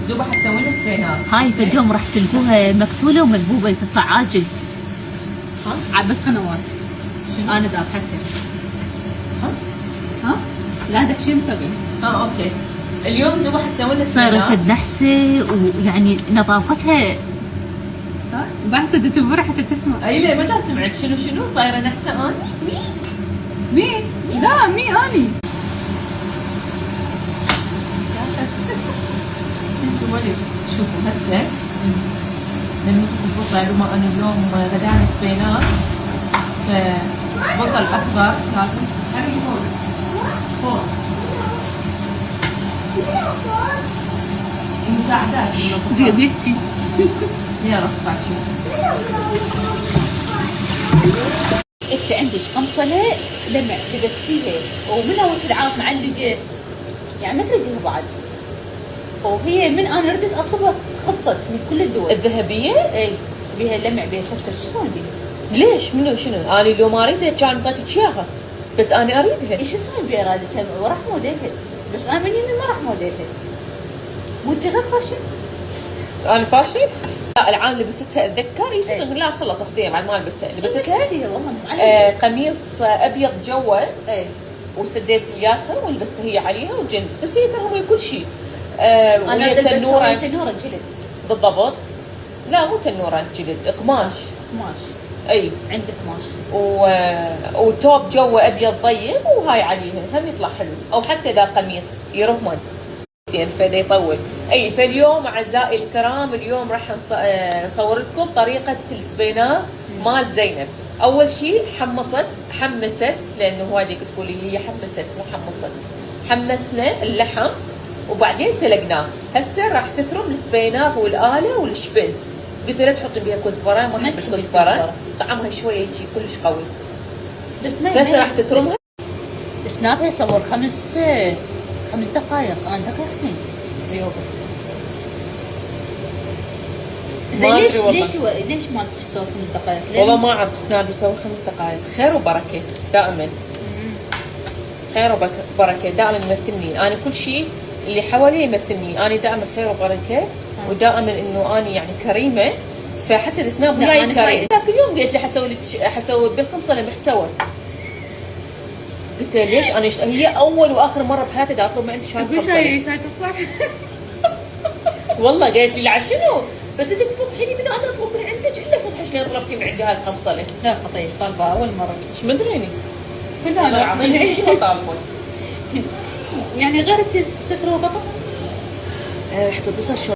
زوبة حتسوي لنا سبينات. هاي فاليوم راح تلقوها مقتولة ومذبوبة تطلع عاجل. ها؟ عبت قنوات. انا ذابحتها. ها؟ لا هذاك شيء متبع. اوكي. اليوم زوبة حتسوي لنا صايرة سبينات. فد نحسة ويعني نظافتها. ها؟ بحسد تنبر حتى تسمع. اي لا ما سمعت شنو صايرة نحسة اني؟ مين؟ لا مي اني. شوفوا هسه لما تطبخ قالوا ما انا اليوم غدانا سبينات فبصل اخضر هذا هاي هون المساعدات زي بيحكي. يا رفعت انت عندك قمصله لمع لبستيها ومن اول تدعاف معلقه يعني ما تريديها بعد. وهي من انا ردت اطلبها خصت من كل الدول. الذهبيه؟ اي بيها لمع بيها شفتر شو صار بيها؟ ليش منو شنو؟ انا لو ما اريدها كان اعطيتك اياها بس انا اريدها. ايش صار بيها ارادتها وراح موديها بس انا من يمين ما راح موديها. وانت غير فاشل؟ انا فاشل؟ لا العام لبستها اتذكر يصير لا خلص اخذيها بعد ما لبستها لبستها والله قميص ابيض جوا اي وسديت الياخه ولبستها هي عليها وجنس بس هي ترى هو كل شيء انا تنوره جلد بالضبط. لا مو تنوره جلد قماش اي عندك قماش وتوب جوا ابيض ضيق وهاي عليها هم يطلع حلو او حتى ذا قميص يرمد زين فدا يطول. اي فاليوم اعزائي الكرام اليوم راح نصور لكم طريقه السبينات مال زينب. اول شيء حمست لانه وايد تقولي هي حمست مو حمصت. حمسنا اللحم وبعدين سلقناه. هسه راح تثرم السبينات والاله والشبنز. قلت لا تحطي بيها كزبره ما احب الكزبره طعمها شويه يجي كلش قوي بس ما هسه راح تثرمها. سنابها صور 5 دقائق انا دقيقتين. ايوه زين ليش ما تسوي 5 دقائق؟ والله ما اعرف سناب يسوي 5 دقائق. خير وبركه دائما. خير وبركه دائما يمثلني انا كل شيء اللي حوالي يمثلني. انا دائما خير وبركه ودائما انه انا يعني كريمه فحتى السناب وياي كريم. ذاك اليوم قلت لي حسوي بالقمصله محتوى. قلت ليش انا هي اول واخر مره بحياتي دا اطلب من عندك شاي قمصله. والله قالت لي لا شنو بس انت تفضحيني من انا اطلب من عندك الا فضحش لين طلبتي من عندي هاي القمصله. لا خطيش طالبه اول مره. ايش مدريني؟ كلها انا اعطيني شنو طالبون؟ يعني غير الستر وقطع؟ راح تلبسها